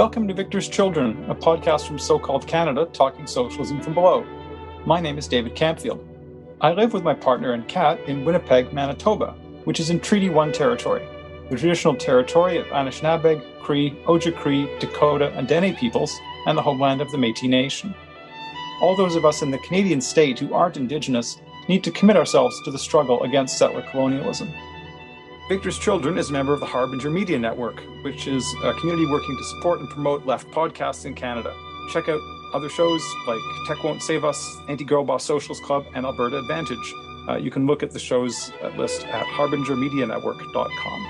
Welcome to Victor's Children, a podcast from so-called Canada talking socialism from below. My name is David Campfield. I live with my partner and cat in Winnipeg, Manitoba, which is in Treaty 1 territory, the traditional territory of Anishinaabe, Cree, Ojibwe, Dakota, and Dene peoples, and the homeland of the Métis Nation. All those of us in the Canadian state who aren't Indigenous need to commit ourselves to the struggle against settler colonialism. Victor's Children is a member of the Harbinger Media Network, which is a community working to support and promote left podcasts in Canada. Check out other shows like Tech Won't Save Us, Anti-Girl Boss Socialist Club, and Alberta Advantage. You can look at the shows list at harbingermedianetwork.com.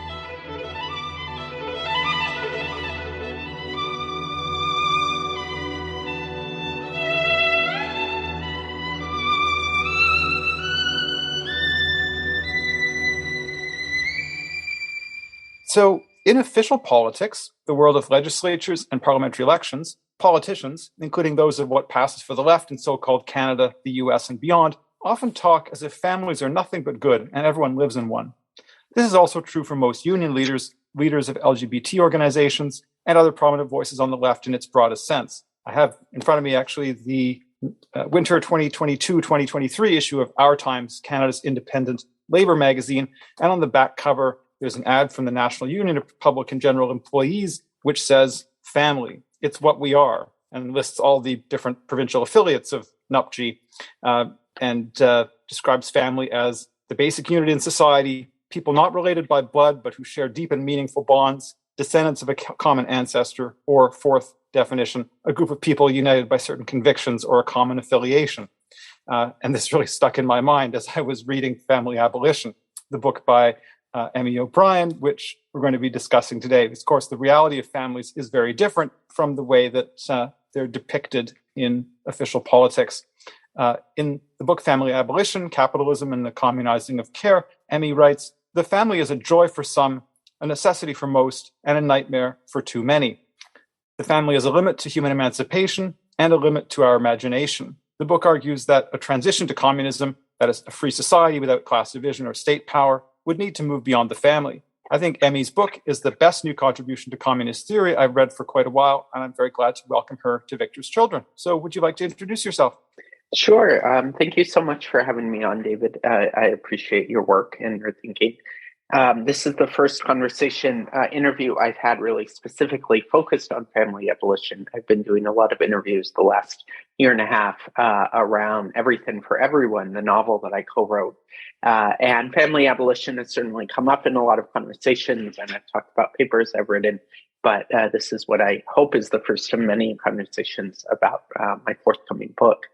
So, in official politics, the world of legislatures and parliamentary elections, politicians, including those of what passes for the left in so-called Canada, the US, and beyond, often talk as if families are nothing but good and everyone lives in one. This is also true for most union leaders, leaders of LGBT organizations, and other prominent voices on the left in its broadest sense. I have in front of me actually the winter 2022-2023 issue of Our Times, Canada's independent labor magazine, and on the back cover, there's an ad from the National Union of Public and General Employees, which says, family, it's what we are, and lists all the different provincial affiliates of NUPG, and describes family as the basic unit in society, people not related by blood, but who share deep and meaningful bonds, descendants of a common ancestor, or fourth definition, a group of people united by certain convictions or a common affiliation. And this really stuck in my mind as I was reading Family Abolition, the book by Emmy O'Brien, which we're going to be discussing today. Of course, the reality of families is very different from the way that they're depicted in official politics. In the book Family Abolition, Capitalism, and the Communizing of Care, Emmy writes, "The family is a joy for some, a necessity for most, and a nightmare for too many. The family is a limit to human emancipation and a limit to our imagination." The book argues that a transition to communism, that is, a free society without class division or state power, would need to move beyond the family. I think Emmy's book is the best new contribution to communist theory I've read for quite a while, and I'm very glad to welcome her to Victor's Children. So would you like to introduce yourself? Sure. Thank you so much for having me on, David. I appreciate your work and your thinking. This is the first interview I've had really specifically focused on family abolition. I've been doing a lot of interviews the last year and a half around Everything for Everyone, the novel that I co-wrote. And family abolition has certainly come up in a lot of conversations, and I've talked about papers I've written, but this is what I hope is the first of many conversations about my forthcoming book.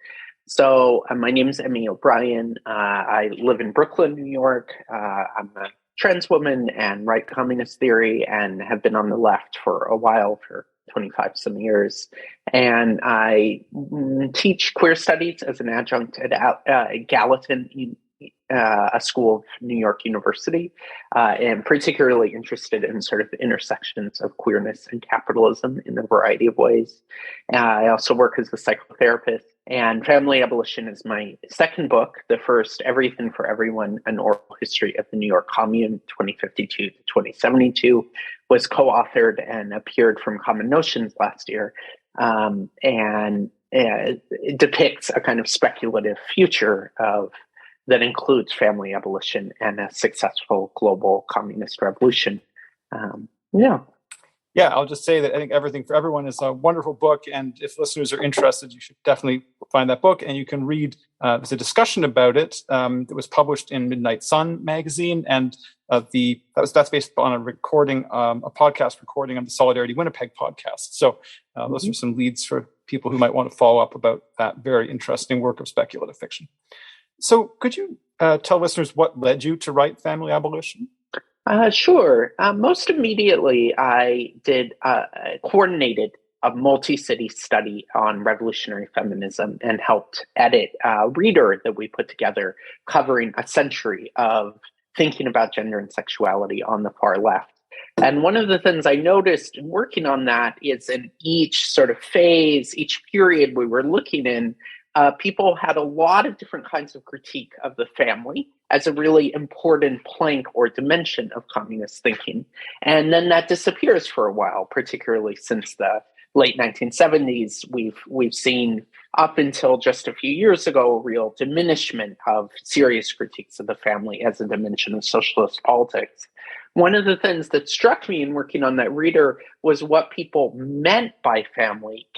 So my name is Emmy O'Brien. I live in Brooklyn, New York. I'm a trans woman and write communist theory and have been on the left for a while, for 25 some years. And I teach queer studies as an adjunct at Gallatin, a school of New York University, and particularly interested in sort of the intersections of queerness and capitalism in a variety of ways. I also work as a psychotherapist, and Family Abolition is my second book. The first, Everything for Everyone, An Oral History of the New York Commune, 2052 to 2072, was co-authored and appeared from Common Notions last year, and it depicts a kind of speculative future that includes family abolition and a successful global communist revolution. Yeah, I'll just say that I think Everything for Everyone is a wonderful book, and if listeners are interested, you should definitely find that book, and you can read, there's a discussion about it that was published in Midnight Sun magazine, and that's based on a podcast recording on the Solidarity Winnipeg podcast. So those are some leads for people who might want to follow up about that very interesting work of speculative fiction. So could you tell listeners what led you to write Family Abolition? Sure. Most immediately, I coordinated a multi-city study on revolutionary feminism and helped edit a reader that we put together covering a century of thinking about gender and sexuality on the far left. And one of the things I noticed in working on that is in each sort of phase, each period we were looking in, people had a lot of different kinds of critique of the family as a really important plank or dimension of communist thinking. And then that disappears for a while, particularly since the late 1970s, we've seen up until just a few years ago a real diminishment of serious critiques of the family as a dimension of socialist politics. One of the things that struck me in working on that reader was what people meant by family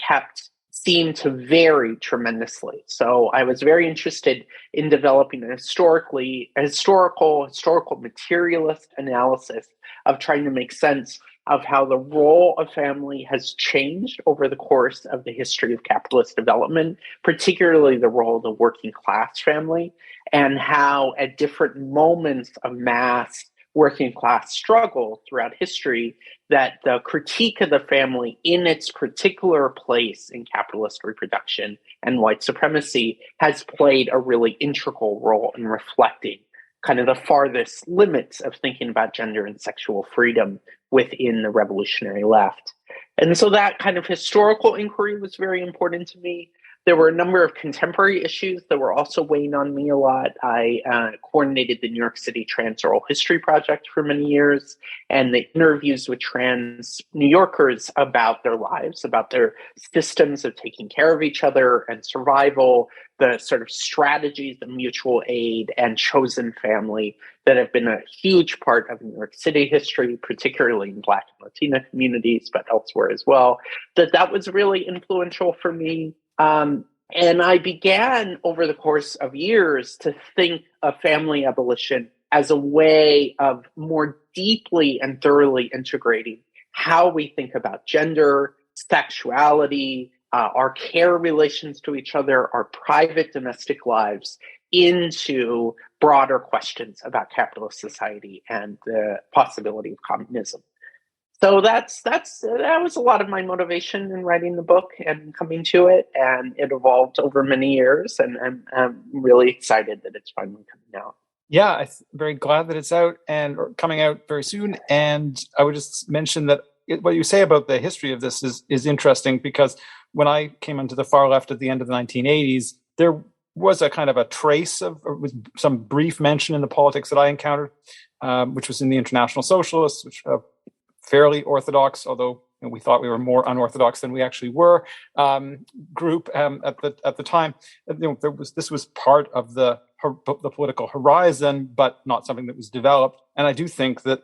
seemed to vary tremendously. So I was very interested in developing a historical materialist analysis of trying to make sense of how the role of family has changed over the course of the history of capitalist development, particularly the role of the working class family, and how at different moments of mass working class struggle throughout history, that the critique of the family in its particular place in capitalist reproduction and white supremacy has played a really integral role in reflecting kind of the farthest limits of thinking about gender and sexual freedom within the revolutionary left. And so that kind of historical inquiry was very important to me. There were a number of contemporary issues that were also weighing on me a lot. I coordinated the New York City Trans Oral History Project for many years, and the interviews with trans New Yorkers about their lives, about their systems of taking care of each other and survival, the sort of strategies of mutual aid and chosen family that have been a huge part of New York City history, particularly in Black and Latina communities, but elsewhere as well, that was really influential for me. And I began over the course of years to think of family abolition as a way of more deeply and thoroughly integrating how we think about gender, sexuality, our care relations to each other, our private domestic lives into broader questions about capitalist society and the possibility of communism. So that was a lot of my motivation in writing the book and coming to it, and it evolved over many years, and I'm really excited that it's finally coming out. Yeah, I'm very glad that it's out and coming out very soon. And I would just mention that what you say about the history of this is interesting, because when I came into the far left at the end of the 1980s, there was a kind of a trace of some brief mention in the politics that I encountered, which was in the International Socialists, which fairly orthodox, although we thought we were more unorthodox than we actually were, group at the time. This was part of the political horizon, but not something that was developed. And I do think that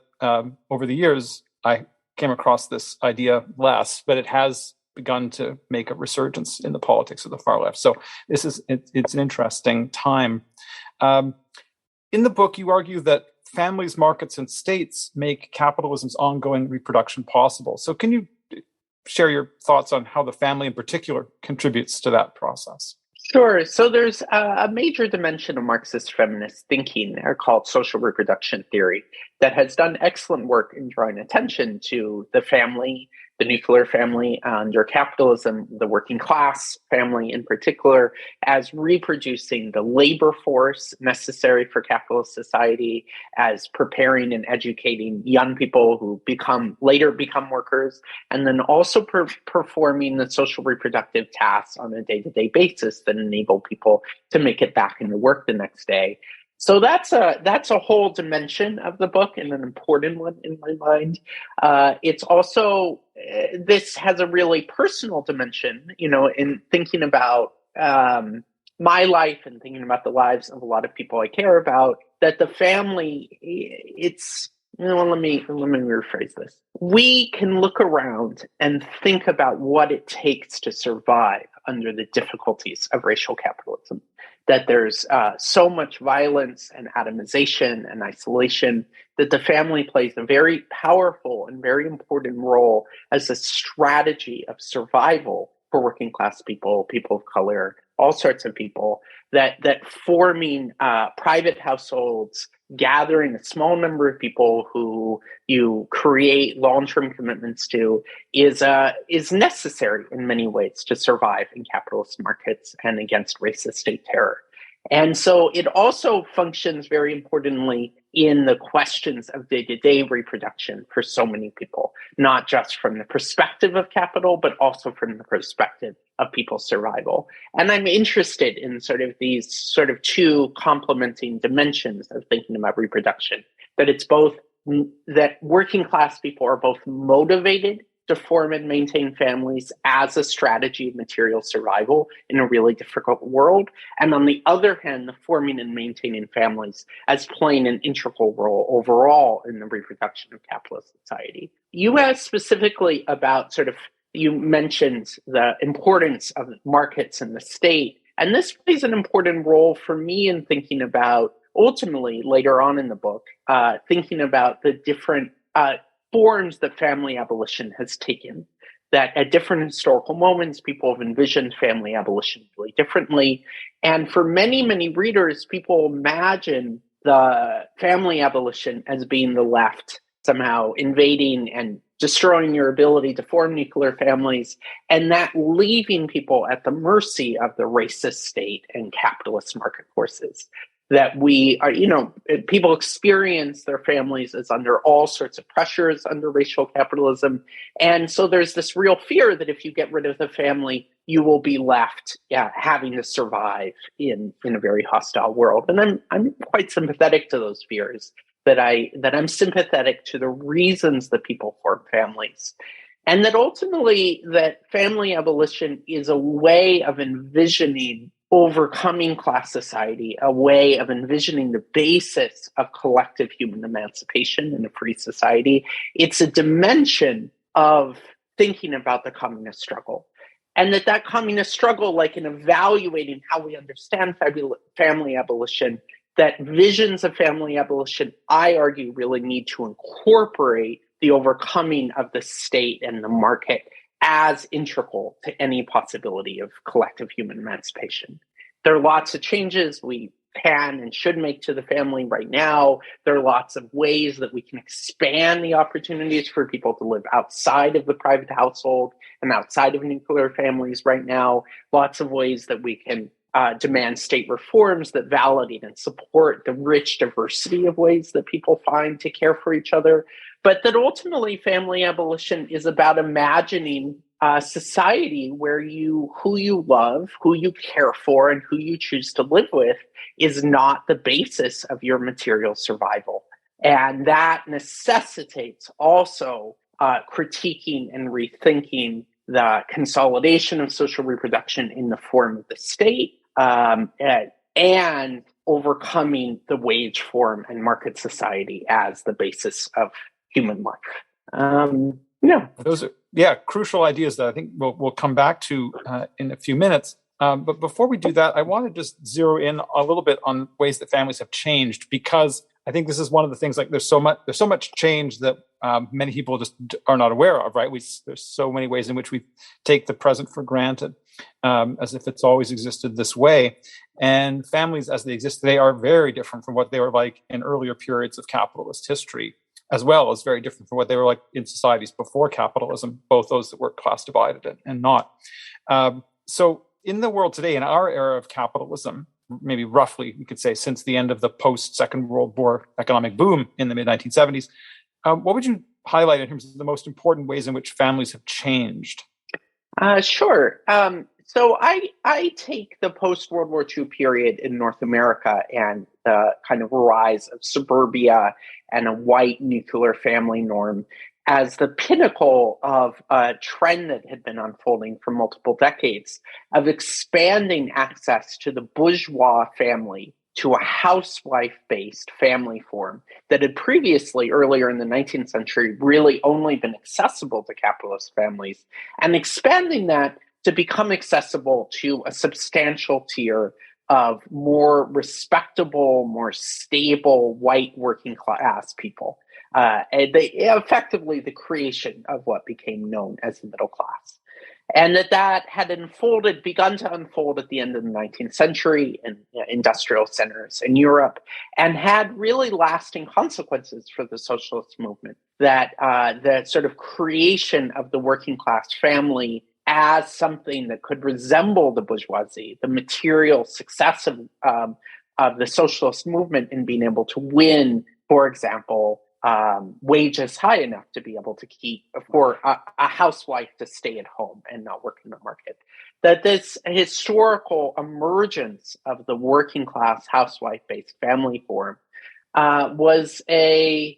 over the years, I came across this idea less, but it has begun to make a resurgence in the politics of the far left. So it's an interesting time. In the book, you argue that families, markets, and states make capitalism's ongoing reproduction possible. So can you share your thoughts on how the family in particular contributes to that process? Sure. So there's a major dimension of Marxist feminist thinking there called social reproduction theory that has done excellent work in drawing attention to the family, the nuclear family under capitalism, the working class family in particular, as reproducing the labor force necessary for capitalist society, as preparing and educating young people who later become workers, and then also performing the social reproductive tasks on a day-to-day basis that enable people to make it back into work the next day. So that's a whole dimension of the book, and an important one in my mind. It's also, this has a really personal dimension, in thinking about my life and thinking about the lives of a lot of people I care about, that the family, let me rephrase this. We can look around and think about what it takes to survive under the difficulties of racial capitalism. That there's so much violence and atomization and isolation, that the family plays a very powerful and very important role as a strategy of survival for working class people, people of color, all sorts of people, that forming private households, gathering a small number of people who you create long-term commitments to is necessary in many ways to survive in capitalist markets and against racist state terror. And so it also functions very importantly in the questions of day-to-day reproduction for so many people, not just from the perspective of capital, but also from the perspective of people's survival. And I'm interested in these two complementing dimensions of thinking about reproduction, that it's both that working class people are both motivated to form and maintain families as a strategy of material survival in a really difficult world. And on the other hand, the forming and maintaining families as playing an integral role overall in the reproduction of capitalist society. You asked specifically about you mentioned the importance of markets and the state. And this plays an important role for me in thinking about, ultimately, later on in the book, thinking about the different forms that family abolition has taken. That at different historical moments, people have envisioned family abolition really differently. And for many, many readers, people imagine the family abolition as being the left somehow invading and destroying your ability to form nuclear families, and that leaving people at the mercy of the racist state and capitalist market forces. That we are, people experience their families as under all sorts of pressures under racial capitalism. And so there's this real fear that if you get rid of the family, you will be left having to survive in a very hostile world. And I'm quite sympathetic to those fears, that I'm sympathetic to the reasons that people form families. And that ultimately that family abolition is a way of envisioning overcoming class society, a way of envisioning the basis of collective human emancipation in a free society. It's a dimension of thinking about the communist struggle. And that communist struggle, like in evaluating how we understand family abolition, that visions of family abolition, I argue, really need to incorporate the overcoming of the state and the market as integral to any possibility of collective human emancipation. There are lots of changes we can and should make to the family right now. There are lots of ways that we can expand the opportunities for people to live outside of the private household and outside of nuclear families right now. Lots of ways that we can demand state reforms that validate and support the rich diversity of ways that people find to care for each other. But that ultimately family abolition is about imagining a society where who you love, who you care for, and who you choose to live with is not the basis of your material survival. And that necessitates also critiquing and rethinking the consolidation of social reproduction in the form of the state, and overcoming the wage form and market society as the basis of human life. Those are crucial ideas that I think we'll come back to in a few minutes. But before we do that, I want to just zero in a little bit on ways that families have changed, because I think this is one of the things, like there's so much change that many people just are not aware of, right? There's so many ways in which we take the present for granted, as if it's always existed this way. And families as they exist today are very different from what they were like in earlier periods of capitalist history, as well as very different from what they were like in societies before capitalism, both those that were class divided and not. So in the world today, in our era of capitalism, maybe roughly, you could say since the end of the post-Second World War economic boom in the mid-1970s, what would you highlight in terms of the most important ways in which families have changed? Sure. So I take the post-World War II period in North America and the kind of rise of suburbia and a white nuclear family norm as the pinnacle of a trend that had been unfolding for multiple decades of expanding access to the bourgeois family to a housewife-based family form that had previously, earlier in the 19th century, really only been accessible to capitalist families, and expanding that to become accessible to a substantial tier of more respectable, more stable, white working class people. Effectively the creation of what became known as the middle class. And that had begun to unfold at the end of the 19th century in industrial centers in Europe, and had really lasting consequences for the socialist movement. That the sort of creation of the working class family as something that could resemble the bourgeoisie, the material success of the socialist movement in being able to win, for example, wages high enough to be able to keep for a housewife to stay at home and not work in the market. That this historical emergence of the working class housewife-based family form was a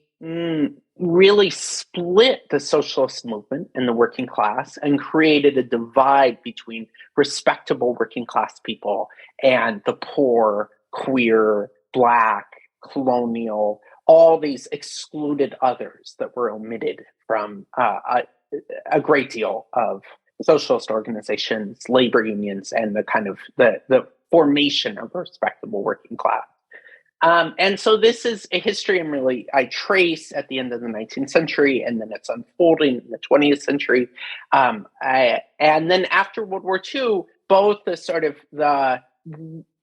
really split the socialist movement and the working class and created a divide between respectable working class people and the poor, queer, Black, colonial, all these excluded others that were omitted from a great deal of socialist organizations, labor unions, and the kind of the formation of a respectable working class. And so this is a history I trace at the end of the 19th century, and then it's unfolding in the 20th century. And then after World War II, both the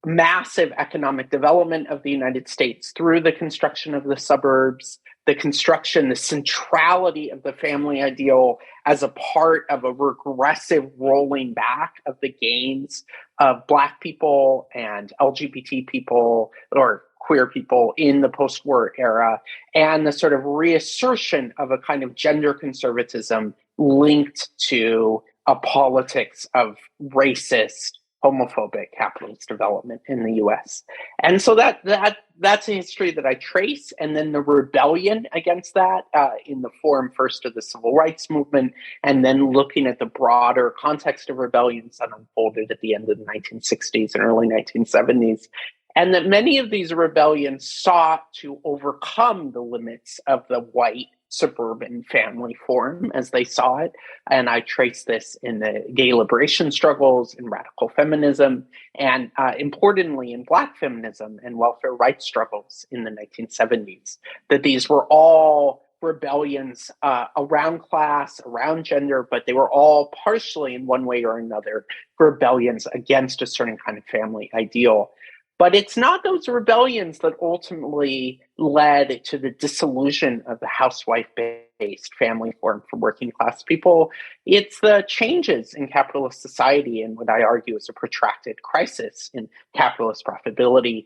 massive economic development of the United States through the construction of the suburbs, the centrality of the family ideal as a part of a regressive rolling back of the gains of Black people and LGBT people or queer people in the post-war era, and the sort of reassertion of a kind of gender conservatism linked to a politics of racist, homophobic capitalist development in the US. And so that's a history that I trace. And then the rebellion against that in the form first of the civil rights movement, and then looking at the broader context of rebellions that unfolded at the end of the 1960s and early 1970s. And that many of these rebellions sought to overcome the limits of the white suburban family form as they saw it. And I trace this in the gay liberation struggles, in radical feminism, and importantly in Black feminism and welfare rights struggles in the 1970s, that these were all rebellions around class, around gender, but they were all partially in one way or another rebellions against a certain kind of family ideal. But it's not those rebellions that ultimately led to the dissolution of the housewife-based family form for working class people. It's the changes in capitalist society and what I argue is a protracted crisis in capitalist profitability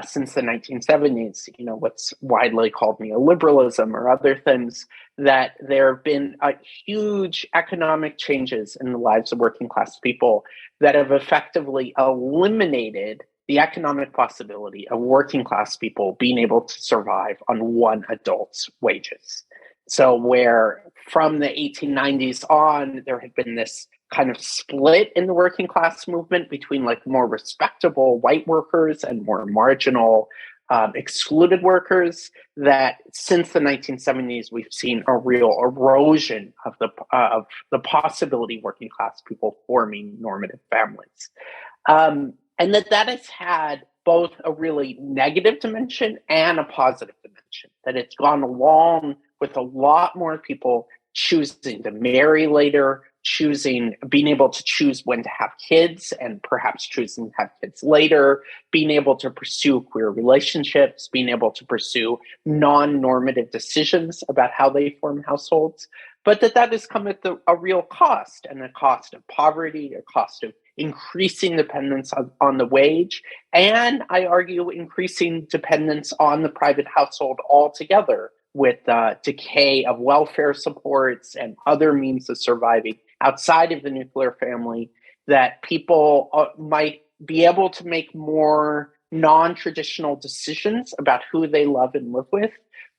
since the 1970s, what's widely called neoliberalism or other things, that there have been huge economic changes in the lives of working class people that have effectively eliminated the economic possibility of working class people being able to survive on one adult's wages. So where from the 1890s on, there had been this kind of split in the working class movement between like more respectable white workers and more marginal excluded workers, that since the 1970s, we've seen a real erosion of the possibility of working class people forming normative families. And that has had both a really negative dimension and a positive dimension, that it's gone along with a lot more people choosing to marry later, being able to choose when to have kids and perhaps choosing to have kids later, being able to pursue queer relationships, being able to pursue non-normative decisions about how they form households, but that has come at a real cost, and a cost of poverty, a cost of increasing dependence on the wage, and I argue increasing dependence on the private household altogether, with decay of welfare supports and other means of surviving outside of the nuclear family, that people might be able to make more non-traditional decisions about who they love and live with,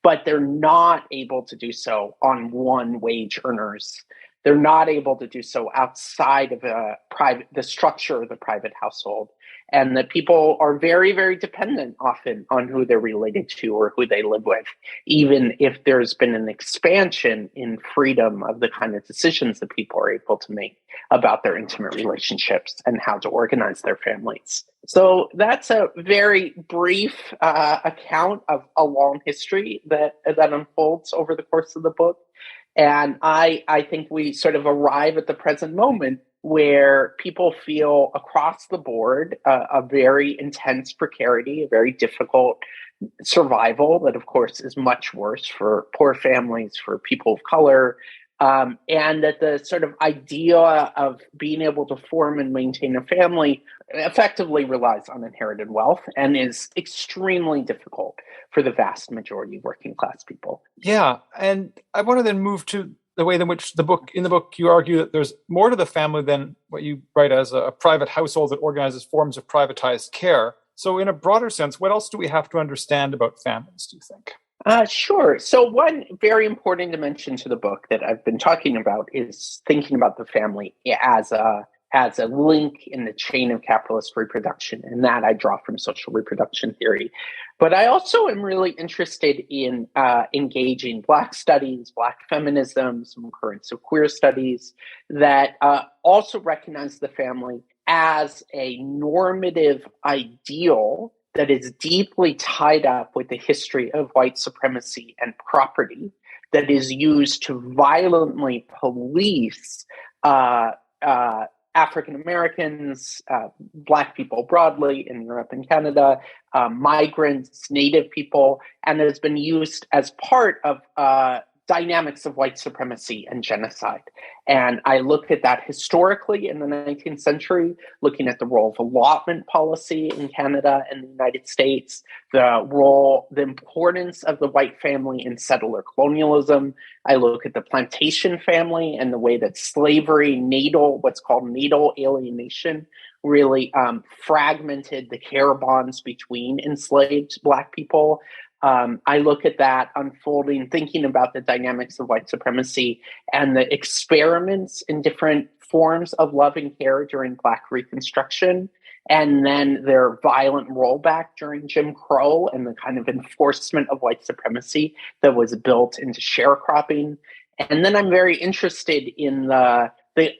but they're not able to do so on one wage earners. They're not able to do so outside of the structure of the private household. And that people are very, very dependent often on who they're related to or who they live with, even if there's been an expansion in freedom of the kind of decisions that people are able to make about their intimate relationships and how to organize their families. So that's a very brief account of a long history that unfolds over the course of the book. And I think we sort of arrive at the present moment where people feel across the board a very intense precarity, a very difficult survival that, of course, is much worse for poor families, for people of color, and that the sort of idea of being able to form and maintain a family effectively relies on inherited wealth and is extremely difficult for the vast majority of working class people. Yeah, and I want to then move to the way in which in the book you argue that there's more to the family than what you write as a private household that organizes forms of privatized care. So in a broader sense, what else do we have to understand about families, do you think? Sure. So one very important dimension to the book that I've been talking about is thinking about the family as a link in the chain of capitalist reproduction, and that I draw from social reproduction theory. But I also am really interested in engaging Black studies, Black feminism, some currents of queer studies that also recognize the family as a normative ideal that is deeply tied up with the history of white supremacy and property, that is used to violently police African Americans, Black people broadly in Europe and Canada, migrants, Native people, and has been used as part of dynamics of white supremacy and genocide. And I looked at that historically in the 19th century, looking at the role of allotment policy in Canada and the United States, the importance of the white family in settler colonialism. I look at the plantation family and the way that slavery, what's called natal alienation, really fragmented the care bonds between enslaved Black people. I look at that unfolding, thinking about the dynamics of white supremacy and the experiments in different forms of love and care during Black Reconstruction, and then their violent rollback during Jim Crow and the kind of enforcement of white supremacy that was built into sharecropping. And then I'm very interested in the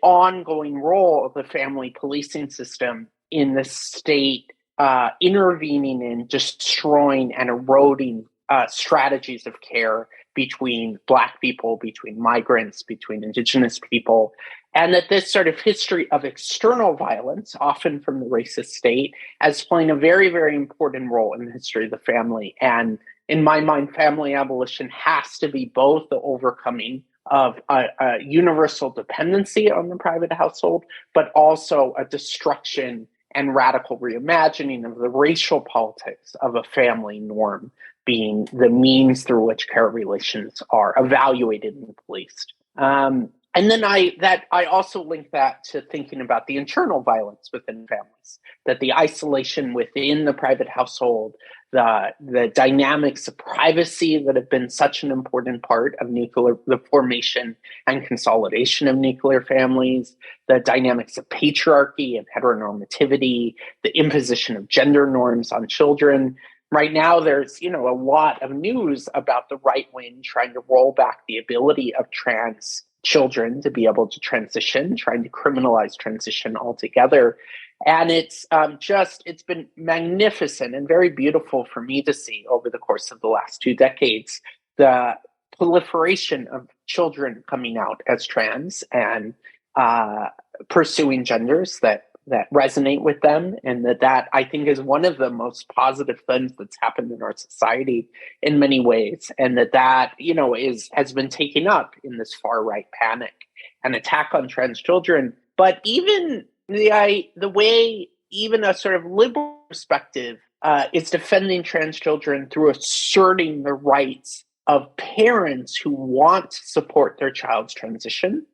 ongoing role of the family policing system in the state intervening in destroying and eroding strategies of care between Black people, between migrants, between Indigenous people, and that this sort of history of external violence, often from the racist state, as playing a very, very important role in the history of the family. And in my mind, family abolition has to be both the overcoming of a universal dependency on the private household, but also a destruction and radical reimagining of the racial politics of a family norm being the means through which care relations are evaluated and policed. And then I also link that to thinking about the internal violence within families, that the isolation within the private household, the dynamics of privacy that have been such an important part of the formation and consolidation of nuclear families, the dynamics of patriarchy and heteronormativity, the imposition of gender norms on children. Right now, there's a lot of news about the right wing trying to roll back the ability of trans children to be able to transition, trying to criminalize transition altogether. And it's been magnificent and very beautiful for me to see over the course of the last 2 decades, the proliferation of children coming out as trans and pursuing genders that resonate with them, and that I think is one of the most positive things that's happened in our society in many ways, and that has been taken up in this far right panic and attack on trans children. But even the way even a sort of liberal perspective is defending trans children through asserting the rights of parents who want to support their child's transition.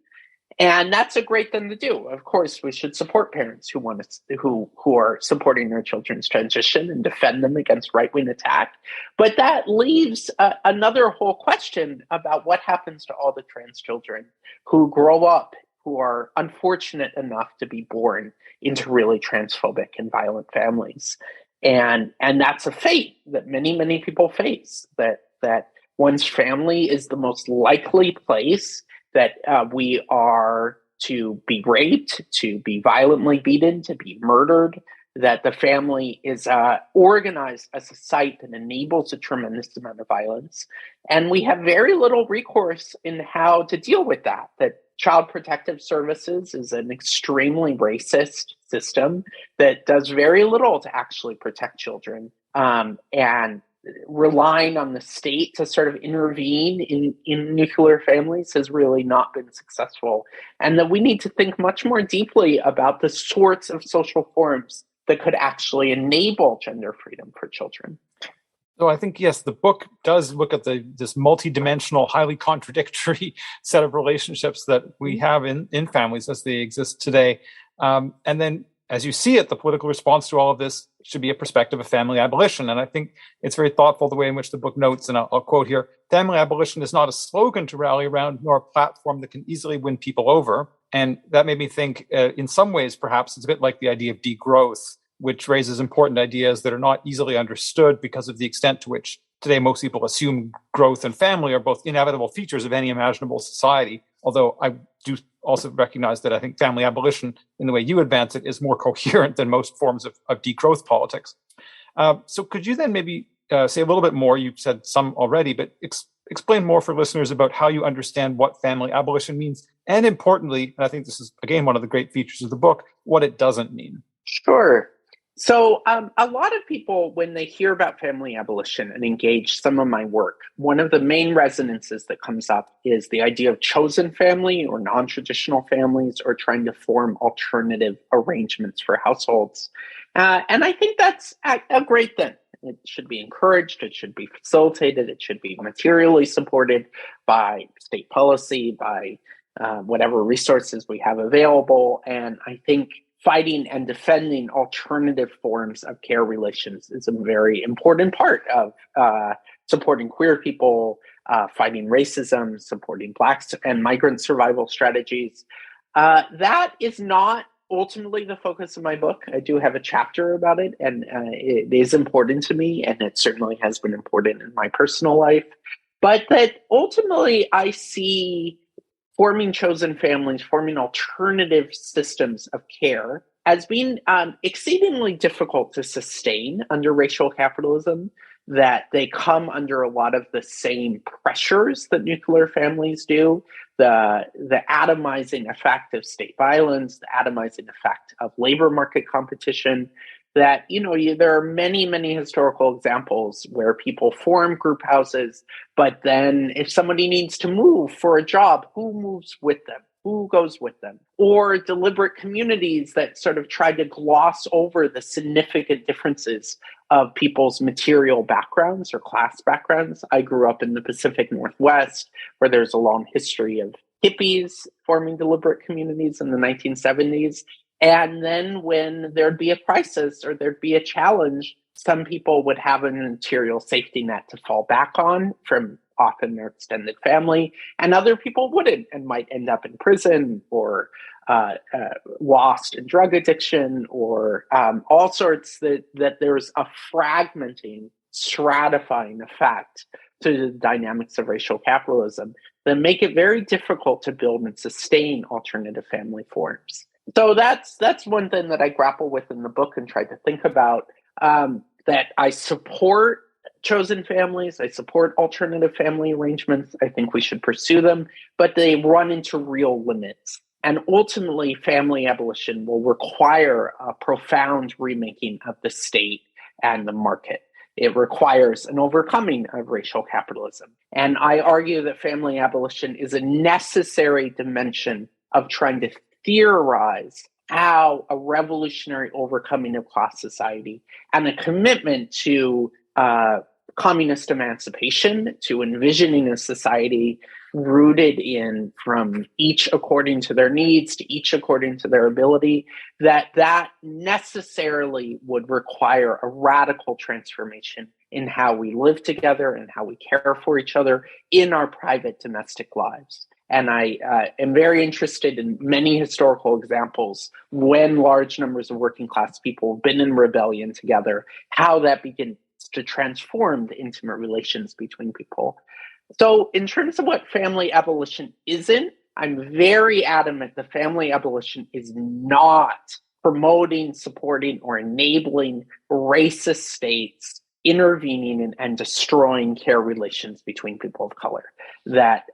And that's a great thing to do. Of course, we should support parents who are supporting their children's transition and defend them against right-wing attack. But that leaves another whole question about what happens to all the trans children who grow up, who are unfortunate enough to be born into really transphobic and violent families. And that's a fate that many, many people face, that one's family is the most likely place that we are to be raped, to be violently beaten, to be murdered, that the family is organized as a site that enables a tremendous amount of violence. And we have very little recourse in how to deal with that Child Protective Services is an extremely racist system that does very little to actually protect children. And relying on the state to sort of intervene in nuclear families has really not been successful. And that we need to think much more deeply about the sorts of social forms that could actually enable gender freedom for children. So I think, yes, the book does look at this multidimensional, highly contradictory set of relationships that we have in families as they exist today. And then as you see it, the political response to all of this should be a perspective of family abolition. And I think it's very thoughtful the way in which the book notes, and I'll quote here, family abolition is not a slogan to rally around, nor a platform that can easily win people over. And that made me think, in some ways, perhaps it's a bit like the idea of degrowth, which raises important ideas that are not easily understood because of the extent to which today most people assume growth and family are both inevitable features of any imaginable society. Although I do also recognize that I think family abolition, in the way you advance it, is more coherent than most forms of degrowth politics. So could you then maybe say a little bit more? You've said some already, but explain more for listeners about how you understand what family abolition means. And importantly, and I think this is, again, one of the great features of the book, what it doesn't mean. Sure. So a lot of people, when they hear about family abolition and engage some of my work, one of the main resonances that comes up is the idea of chosen family or non-traditional families, or trying to form alternative arrangements for households. And I think that's a great thing. It should be encouraged, it should be facilitated, it should be materially supported by state policy, by whatever resources we have available. And I think fighting and defending alternative forms of care relations is a very important part of supporting queer people, fighting racism, supporting Blacks and migrant survival strategies. That is not ultimately the focus of my book. I do have a chapter about it, and it is important to me, and it certainly has been important in my personal life. But that ultimately I see forming chosen families, forming alternative systems of care as being exceedingly difficult to sustain under racial capitalism, that they come under a lot of the same pressures that nuclear families do, the atomizing effect of state violence, the atomizing effect of labor market competition, that, there are many, many historical examples where people form group houses, but then if somebody needs to move for a job, who moves with them? Who goes with them? Or deliberate communities that sort of try to gloss over the significant differences of people's material backgrounds or class backgrounds. I grew up in the Pacific Northwest, where there's a long history of hippies forming deliberate communities in the 1970s. And then when there'd be a crisis or there'd be a challenge, some people would have a material safety net to fall back on from often their extended family, and other people wouldn't and might end up in prison or lost in drug addiction or all sorts, that there's a fragmenting, stratifying effect to the dynamics of racial capitalism that make it very difficult to build and sustain alternative family forms. So that's one thing that I grapple with in the book and try to think about, that I support chosen families, I support alternative family arrangements. I think we should pursue them, but they run into real limits. And ultimately, family abolition will require a profound remaking of the state and the market. It requires an overcoming of racial capitalism. And I argue that family abolition is a necessary dimension of trying to theorize how a revolutionary overcoming of class society and a commitment to communist emancipation, to envisioning a society rooted in from each according to their needs to each according to their ability, that necessarily would require a radical transformation in how we live together and how we care for each other in our private domestic lives. And I am very interested in many historical examples when large numbers of working class people have been in rebellion together, how that begins to transform the intimate relations between people. So in terms of what family abolition isn't, I'm very adamant that family abolition is not promoting, supporting, or enabling racist states intervening and destroying care relations between people of color. That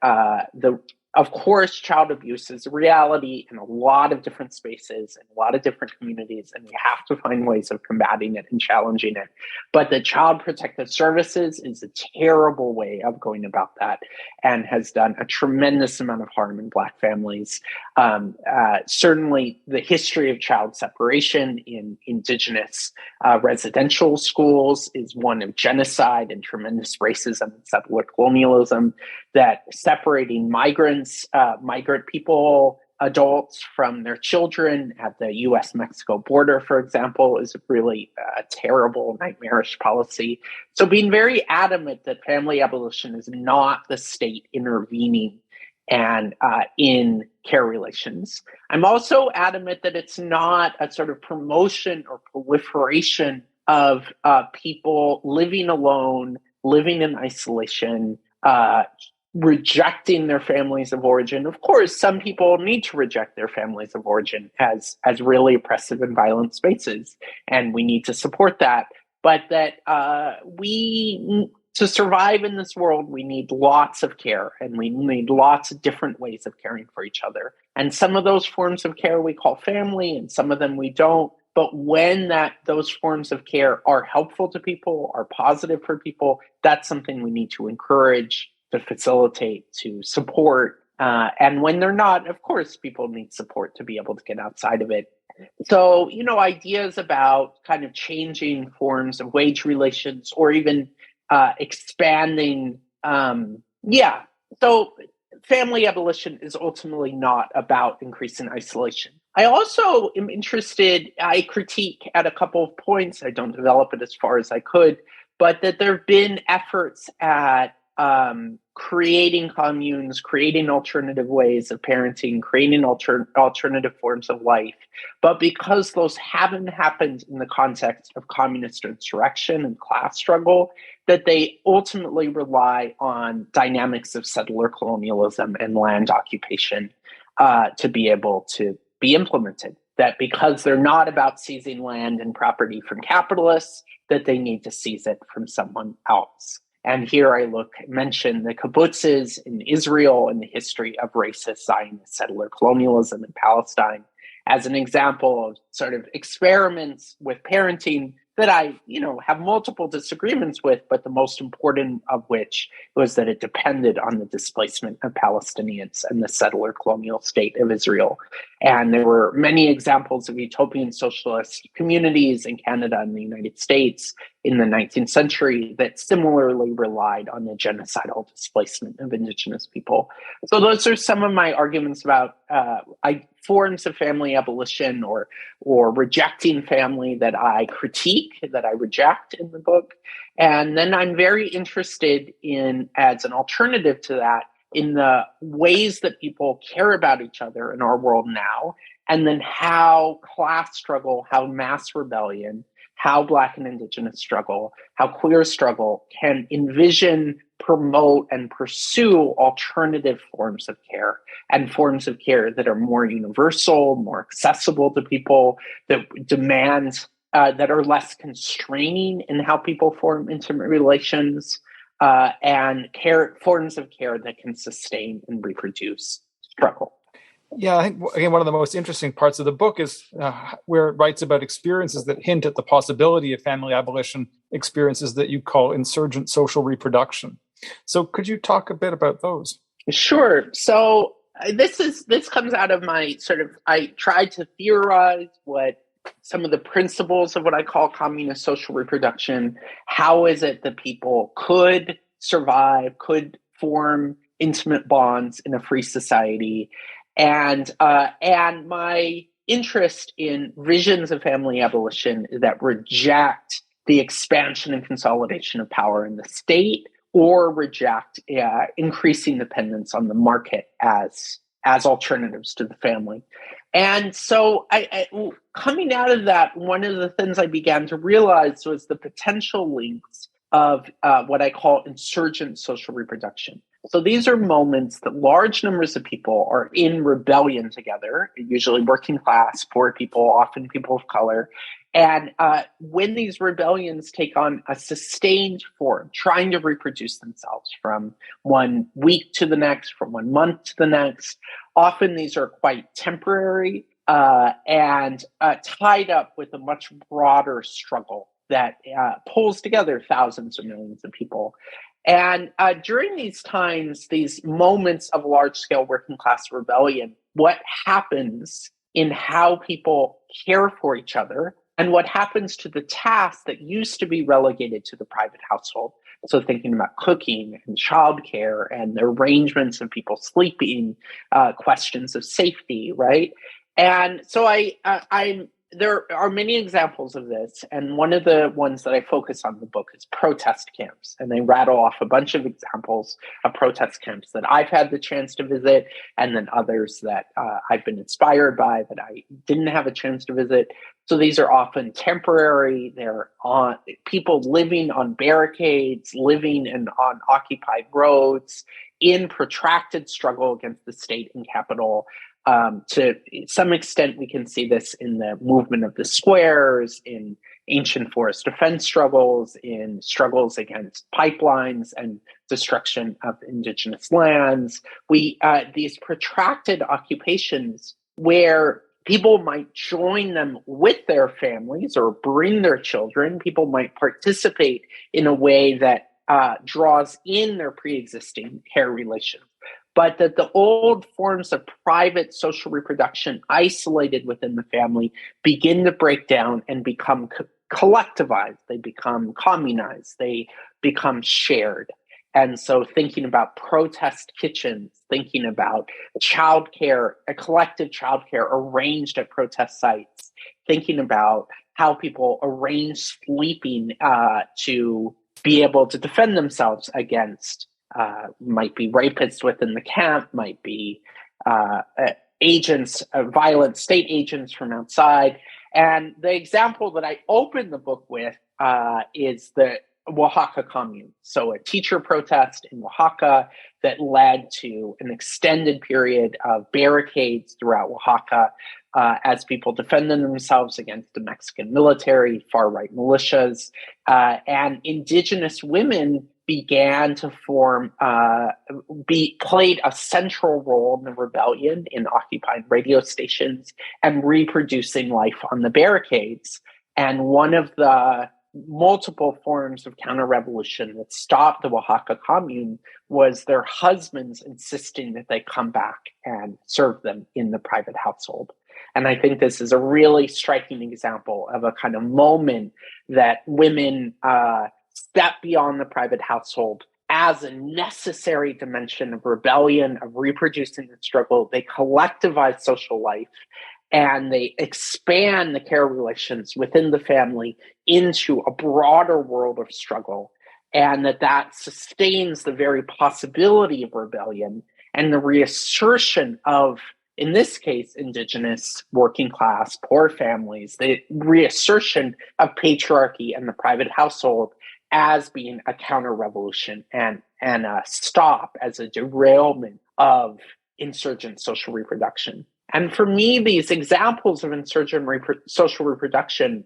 of course, child abuse is a reality in a lot of different spaces and a lot of different communities, and we have to find ways of combating it and challenging it. But the Child Protective Services is a terrible way of going about that and has done a tremendous amount of harm in Black families. Certainly, the history of child separation in Indigenous residential schools is one of genocide and tremendous racism and settler colonialism, that separating migrant people adults from their children at the US-Mexico border, for example, is really a terrible, nightmarish policy. So being very adamant that family abolition is not the state intervening and in care relations. I'm also adamant that it's not a sort of promotion or proliferation of people living alone, living in isolation, rejecting their families of origin. Of course, some people need to reject their families of origin as really oppressive and violent spaces, and we need to support that. But that to survive in this world, we need lots of care, and we need lots of different ways of caring for each other. And some of those forms of care we call family, and some of them we don't. But when those forms of care are helpful to people, are positive for people, that's something we need to encourage, to facilitate, to support. And when they're not, of course, people need support to be able to get outside of it. So, ideas about kind of changing forms of wage relations or even expanding. So family abolition is ultimately not about increasing isolation. I also am interested, I critique at a couple of points, I don't develop it as far as I could, but that there have been efforts at creating communes, creating alternative ways of parenting, creating alternative forms of life. But because those haven't happened in the context of communist insurrection and class struggle, that they ultimately rely on dynamics of settler colonialism and land occupation to be able to be implemented. That because they're not about seizing land and property from capitalists, that they need to seize it from someone else. And here I mention the kibbutzes in Israel and the history of racist Zionist settler colonialism in Palestine as an example of sort of experiments with parenting that I, have multiple disagreements with, but the most important of which was that it depended on the displacement of Palestinians and the settler colonial state of Israel. And there were many examples of utopian socialist communities in Canada and the United States in the 19th century that similarly relied on the genocidal displacement of Indigenous people. So those are some of my arguments about forms of family abolition or rejecting family that I critique, that I reject in the book. And then I'm very interested in, as an alternative to that, in the ways that people care about each other in our world now, and then how class struggle, how mass rebellion, how Black and Indigenous struggle, how queer struggle can envision, promote, and pursue alternative forms of care, and forms of care that are more universal, more accessible to people, that demand, that are less constraining in how people form intimate relations, and forms of care that can sustain and reproduce struggle. Yeah, I think, again, one of the most interesting parts of the book is where it writes about experiences that hint at the possibility of family abolition, experiences that you call insurgent social reproduction. So could you talk a bit about those? Sure. So this comes out of my I tried to theorize what some of the principles of what I call communist social reproduction. How is it that people could survive, could form intimate bonds in a free society? And my interest in visions of family abolition that reject the expansion and consolidation of power in the state, or reject increasing dependence on the market as alternatives to the family. And so coming out of that, one of the things I began to realize was the potential links of what I call insurgent social reproduction. So these are moments that large numbers of people are in rebellion together, usually working class, poor people, often people of color. And when these rebellions take on a sustained form, trying to reproduce themselves from one week to the next, from 1 month to the next, often these are quite temporary and tied up with a much broader struggle that pulls together thousands or millions of people. And during these times, these moments of large-scale working-class rebellion, what happens in how people care for each other, and what happens to the tasks that used to be relegated to the private household. So thinking about cooking and childcare and the arrangements of people sleeping, questions of safety, right? And so there are many examples of this, and one of the ones that I focus on in the book is protest camps, and they rattle off a bunch of examples of protest camps that I've had the chance to visit, and then others that I've been inspired by that I didn't have a chance to visit. So these are often temporary. They're on people living on barricades, living on occupied roads, in protracted struggle against the state and capital. To some extent, we can see this in the movement of the squares, in ancient forest defense struggles, in struggles against pipelines and destruction of indigenous lands. These protracted occupations where people might join them with their families or bring their children. People might participate in a way that draws in their pre-existing care relations, but that the old forms of private social reproduction isolated within the family begin to break down and become collectivized. They become communized. They become shared. And so thinking about protest kitchens, thinking about childcare, a collective childcare arranged at protest sites, thinking about how people arrange sleeping to be able to defend themselves against might be rapists within the camp, might be agents, violent state agents from outside. And the example that I open the book with is the Oaxaca commune. So a teacher protest in Oaxaca that led to an extended period of barricades throughout Oaxaca as people defended themselves against the Mexican military, far-right militias, and indigenous women began to played a central role in the rebellion in occupying radio stations and reproducing life on the barricades. And one of the multiple forms of counter-revolution that stopped the Oaxaca commune was their husbands insisting that they come back and serve them in the private household. And I think this is a really striking example of a kind of moment that women step beyond the private household as a necessary dimension of rebellion, of reproducing the struggle. They collectivize social life and they expand the care relations within the family into a broader world of struggle, and that sustains the very possibility of rebellion and the reassertion of, in this case, indigenous, working class, poor families, the reassertion of patriarchy and the private household as being a counter-revolution and a stop, as a derailment of insurgent social reproduction. And for me, these examples of insurgent social reproduction,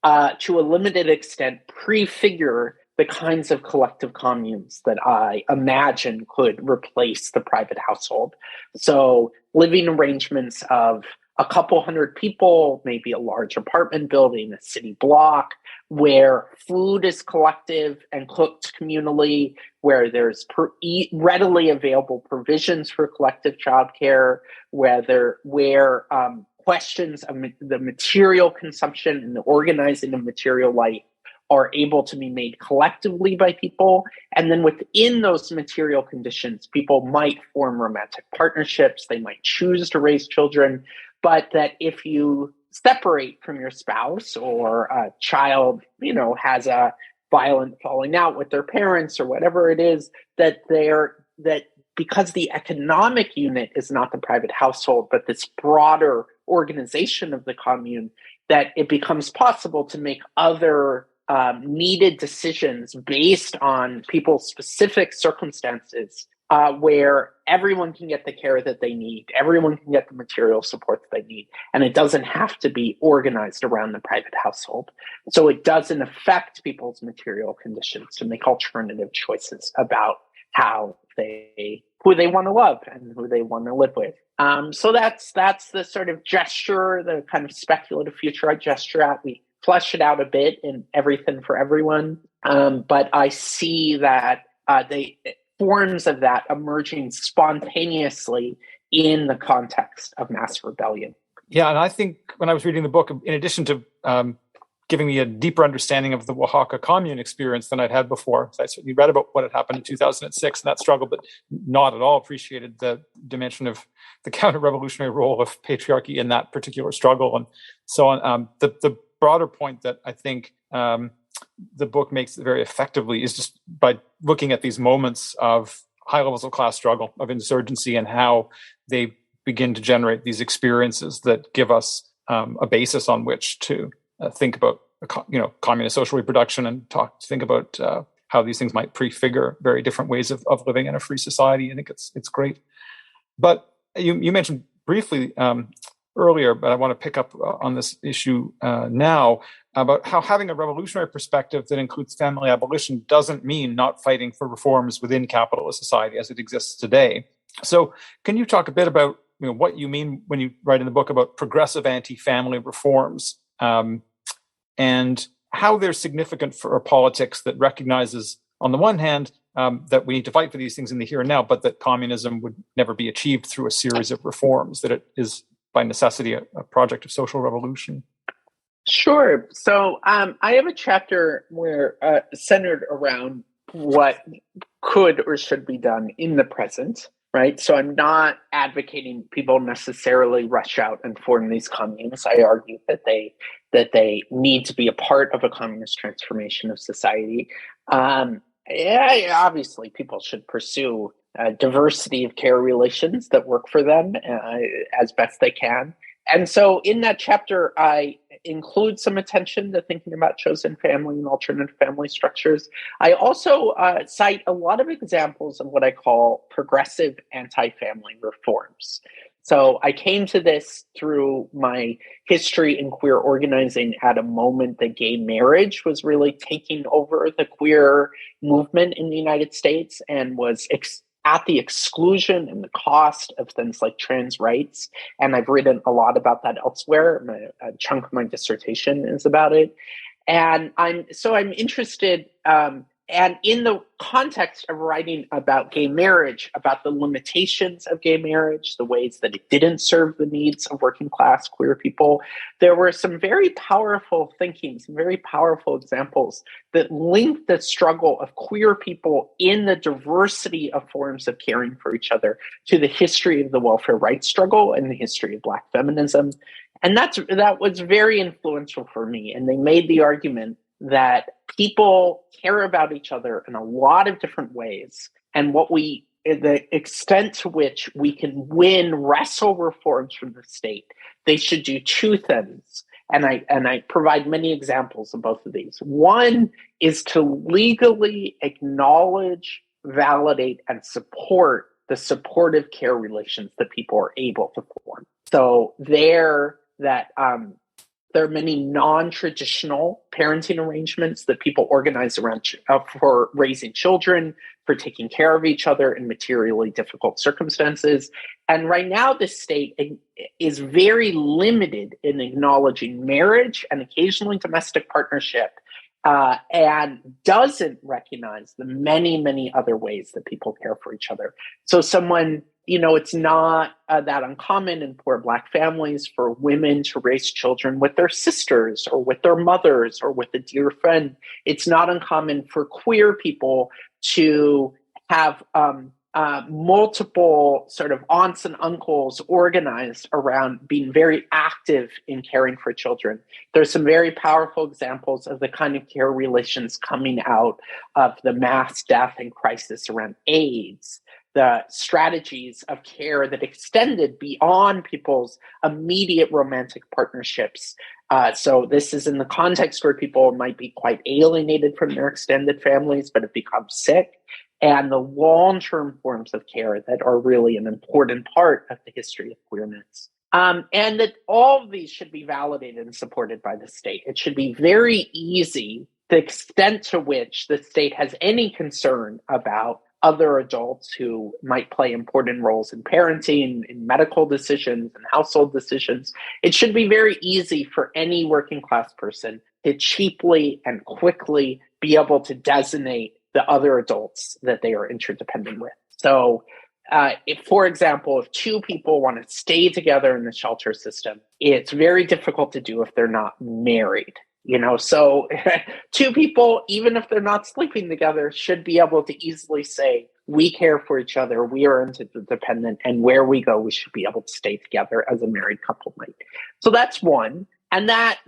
to a limited extent, prefigure the kinds of collective communes that I imagine could replace the private household. So living arrangements of a couple hundred people, maybe a large apartment building, a city block, where food is collective and cooked communally, where there's readily available provisions for collective childcare, where questions of the material consumption and the organizing of material life are able to be made collectively by people. And then within those material conditions, people might form romantic partnerships, they might choose to raise children, but that if you separate from your spouse, or a child, has a violent falling out with their parents or whatever it is, that because the economic unit is not the private household, but this broader organization of the commune, that it becomes possible to make other needed decisions based on people's specific circumstances, where everyone can get the care that they need, everyone can get the material support that they need, and it doesn't have to be organized around the private household. So it doesn't affect people's material conditions to make alternative choices about who they want to love and who they want to live with. So that's the sort of gesture, the kind of speculative future I gesture at. We flesh it out a bit in Everything for Everyone, but I see that forms of that emerging spontaneously in the context of mass rebellion. Yeah, and I think when I was reading the book, in addition to giving me a deeper understanding of the Oaxaca commune experience than I'd had before. So I certainly read about what had happened in 2006 and that struggle, but not at all appreciated the dimension of the counter-revolutionary role of patriarchy in that particular struggle and so on. The broader point that I think the book makes very effectively is just by looking at these moments of high levels of class struggle, of insurgency, and how they begin to generate these experiences that give us a basis on which to think about communist social reproduction and think about how these things might prefigure very different ways of living in a free society. I think it's great. But you mentioned briefly earlier, but I want to pick up on this issue now about how having a revolutionary perspective that includes family abolition doesn't mean not fighting for reforms within capitalist society as it exists today. So can you talk a bit about what you mean when you write in the book about progressive anti-family reforms and how they're significant for a politics that recognizes, on the one hand, that we need to fight for these things in the here and now, but that communism would never be achieved through a series of reforms, that it is by necessity a project of social revolution? Sure. So I have a chapter where centered around what could or should be done in the present, right? So I'm not advocating people necessarily rush out and form these communes. I argue that they need to be a part of a communist transformation of society. Obviously, people should pursue a diversity of care relations that work for them as best they can. And so in that chapter, I include some attention to thinking about chosen family and alternative family structures. I also cite a lot of examples of what I call progressive anti-family reforms. So I came to this through my history in queer organizing at a moment that gay marriage was really taking over the queer movement in the United States and was at the exclusion and the cost of things like trans rights. And I've written a lot about that elsewhere. A chunk of my dissertation is about it. And I'm interested, and in the context of writing about gay marriage, about the limitations of gay marriage, the ways that it didn't serve the needs of working class queer people, there were some very powerful thinking, some very powerful examples that linked the struggle of queer people in the diversity of forms of caring for each other to the history of the welfare rights struggle and the history of Black feminism. And that was very influential for me. And they made the argument that people care about each other in a lot of different ways. And the extent to which we can wrestle reforms from the state, they should do two things. And I provide many examples of both of these. One is to legally acknowledge, validate, and support the supportive care relations that people are able to form. So there are many non-traditional parenting arrangements that people organize around for raising children, for taking care of each other in materially difficult circumstances. And right now, the state is very limited in acknowledging marriage and occasionally domestic partnership, and doesn't recognize the many, many other ways that people care for each other. So it's not that uncommon in poor Black families for women to raise children with their sisters or with their mothers or with a dear friend. It's not uncommon for queer people to have multiple sort of aunts and uncles organized around being very active in caring for children. There's some very powerful examples of the kind of care relations coming out of the mass death and crisis around AIDS, the strategies of care that extended beyond people's immediate romantic partnerships. So this is in the context where people might be quite alienated from their extended families, but have become sick, and the long-term forms of care that are really an important part of the history of queerness. And that all of these should be validated and supported by the state. It should be very easy, the extent to which the state has any concern about other adults who might play important roles in parenting, in medical decisions, and household decisions. It should be very easy for any working class person to cheaply and quickly be able to designate the other adults that they are interdependent with. So if, for example, if two people want to stay together in the shelter system, it's very difficult to do if they're not married. So two people, even if they're not sleeping together, should be able to easily say, we care for each other, we are interdependent, and where we go, we should be able to stay together as a married couple might. So that's one. And that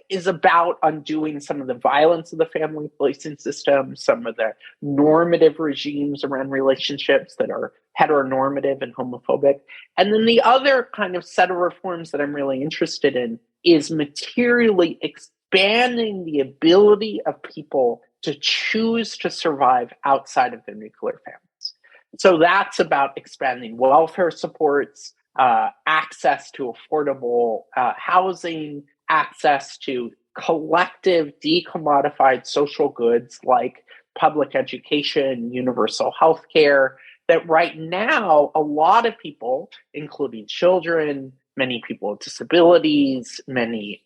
is about undoing some of the violence of the family policing system, some of the normative regimes around relationships that are heteronormative and homophobic. And then the other kind of set of reforms that I'm really interested in is materially expanding the ability of people to choose to survive outside of their nuclear families. So that's about expanding welfare supports, access to affordable housing, access to collective decommodified social goods like public education, universal health care, that right now a lot of people, including children, many people with disabilities, many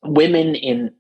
women in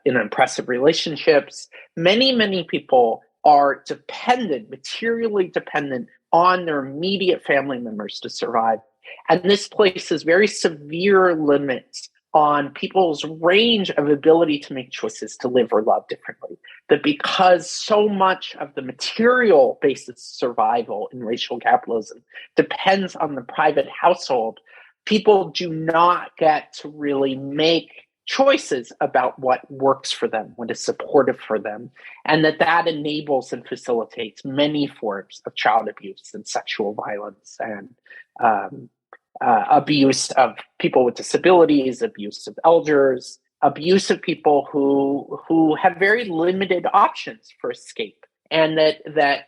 oppressive relationships, many people are dependent, materially dependent on their immediate family members to survive. And this places very severe limits on people's range of ability to make choices to live or love differently. That because so much of the material basis of survival in racial capitalism depends on the private household, people do not get to really make choices about what works for them, what is supportive for them, and that enables and facilitates many forms of child abuse and sexual violence and abuse of people with disabilities, abuse of elders, abuse of people who have very limited options for escape, and that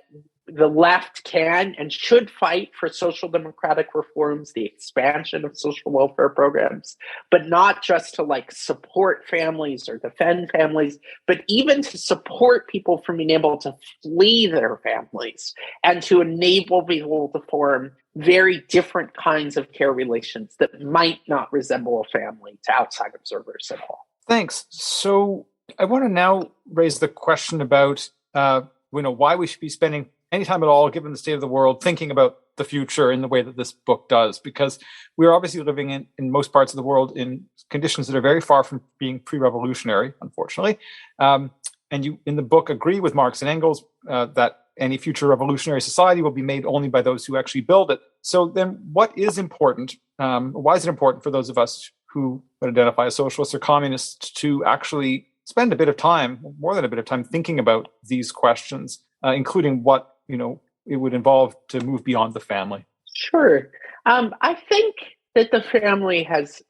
the left can and should fight for social democratic reforms, the expansion of social welfare programs, but not just to support families or defend families, but even to support people from being able to flee their families and to enable people to form very different kinds of care relations that might not resemble a family to outside observers at all. Thanks. So I want to now raise the question about why we should be spending any time at all, given the state of the world, thinking about the future in the way that this book does, because we're obviously living in most parts of the world in conditions that are very far from being pre-revolutionary, unfortunately. And you, in the book, agree with Marx and Engels that any future revolutionary society will be made only by those who actually build it. So then what is important? Why is it important for those of us who would identify as socialists or communists to actually spend a bit of time, more than a bit of time, thinking about these questions, including what it would involve to move beyond the family? Sure. I think that the family has,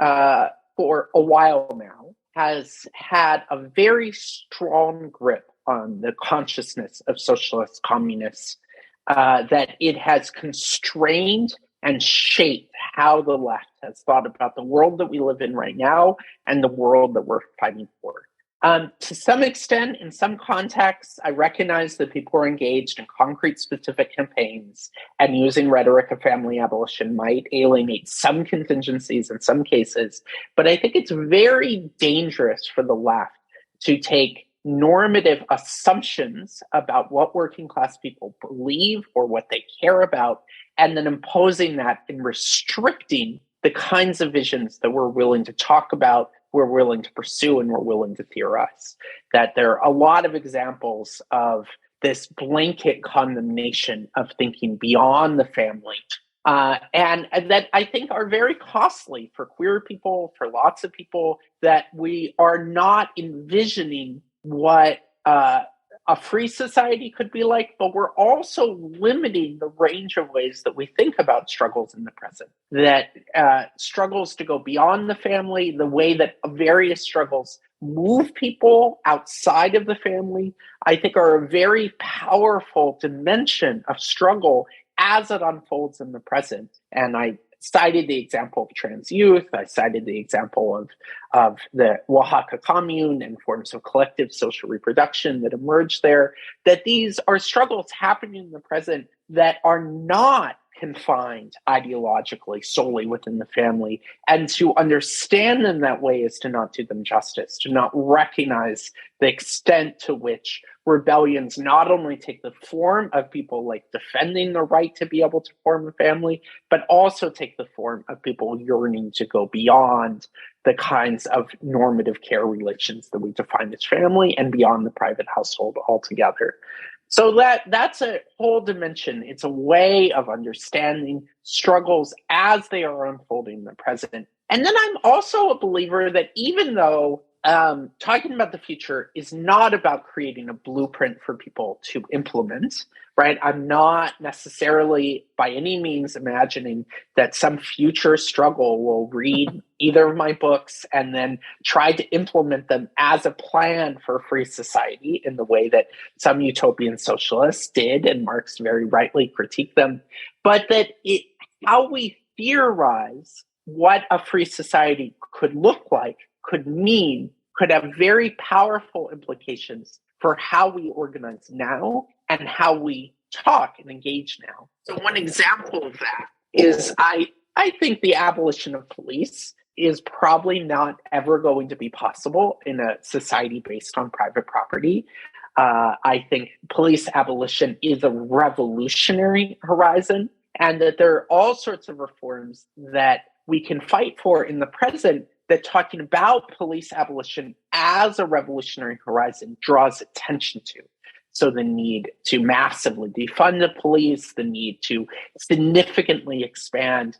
for a while now, has had a very strong grip on the consciousness of socialist communists, that it has constrained and shaped how the left has thought about the world that we live in right now and the world that we're fighting for. To some extent, in some contexts, I recognize that people are engaged in concrete specific campaigns, and using rhetoric of family abolition might alienate some contingencies in some cases. But I think it's very dangerous for the left to take normative assumptions about what working class people believe or what they care about, and then imposing that and restricting the kinds of visions that we're willing to talk about, we're willing to pursue, and we're willing to theorize. That there are a lot of examples of this blanket condemnation of thinking beyond the family, and that I think are very costly for queer people, for lots of people, that we are not envisioning what a free society could be like, but we're also limiting the range of ways that we think about struggles in the present, that struggles to go beyond the family, the way that various struggles move people outside of the family, I think are a very powerful dimension of struggle as it unfolds in the present. And I cited the example of trans youth. I cited the example of the Oaxaca commune and forms of collective social reproduction that emerged there, that these are struggles happening in the present that are not confined ideologically solely within the family. And to understand them that way is to not do them justice, to not recognize the extent to which rebellions not only take the form of people like defending the right to be able to form a family, but also take the form of people yearning to go beyond the kinds of normative care relations that we define as family and beyond the private household altogether. So that's a whole dimension. It's a way of understanding struggles as they are unfolding in the present. And then I'm also a believer that even though talking about the future is not about creating a blueprint for people to implement, right? I'm not necessarily by any means imagining that some future struggle will read either of my books and then try to implement them as a plan for a free society in the way that some utopian socialists did, and Marx very rightly critiqued them, but that how we theorize what a free society could look like, could mean, could have very powerful implications for how we organize now and how we talk and engage now. So one example of that is I think the abolition of police is probably not ever going to be possible in a society based on private property. I think police abolition is a revolutionary horizon, and that there are all sorts of reforms that we can fight for in the present that talking about police abolition as a revolutionary horizon draws attention to. So the need to massively defund the police, the need to significantly expand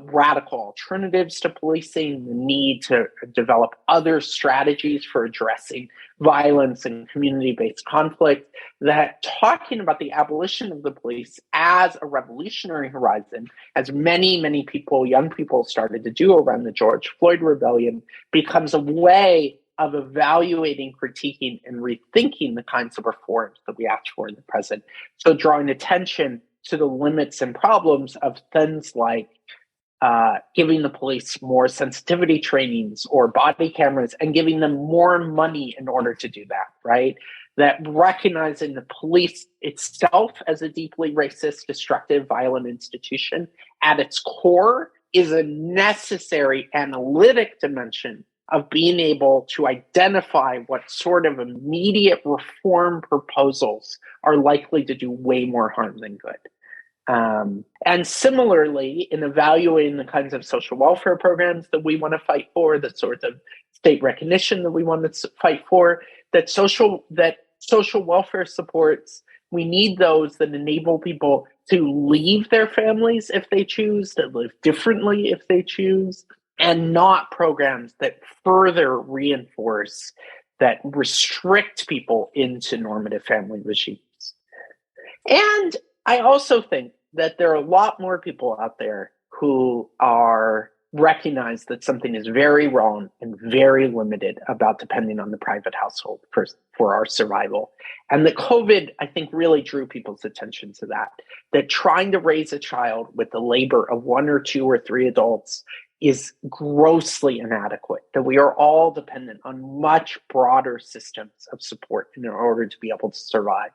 radical alternatives to policing, the need to develop other strategies for addressing violence and community-based conflict, that talking about the abolition of the police as a revolutionary horizon, as many, many people, young people started to do around the George Floyd rebellion, becomes a way of evaluating, critiquing, and rethinking the kinds of reforms that we ask for in the present. So drawing attention to the limits and problems of things like giving the police more sensitivity trainings or body cameras and giving them more money in order to do that, right? That recognizing the police itself as a deeply racist, destructive, violent institution at its core is a necessary analytic dimension of being able to identify what sort of immediate reform proposals are likely to do way more harm than good. And similarly, in evaluating the kinds of social welfare programs that we want to fight for, the sorts of state recognition that we want to fight for, that social welfare supports, we need those that enable people to leave their families if they choose, to live differently if they choose, and not programs that further reinforce, that restrict people into normative family regimes. And I also think that there are a lot more people out there who recognize that something is very wrong and very limited about depending on the private household for our survival. And that COVID, I think, really drew people's attention to that trying to raise a child with the labor of one or two or three adults is grossly inadequate, that we are all dependent on much broader systems of support in order to be able to survive.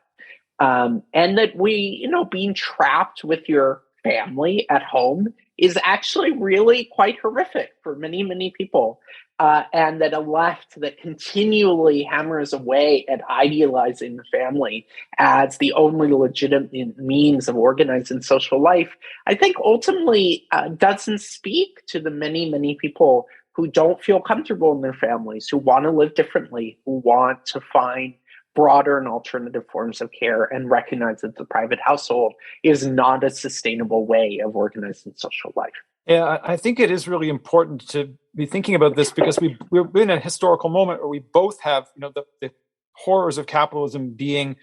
And that being trapped with your family at home is actually really quite horrific for many, many people. And that a left that continually hammers away at idealizing the family as the only legitimate means of organizing social life, I think ultimately doesn't speak to the many, many people who don't feel comfortable in their families, who want to live differently, who want to find broader and alternative forms of care and recognize that the private household is not a sustainable way of organizing social life. Yeah, I think it is really important to be thinking about this because we're in a historical moment where we both have, the horrors of capitalism being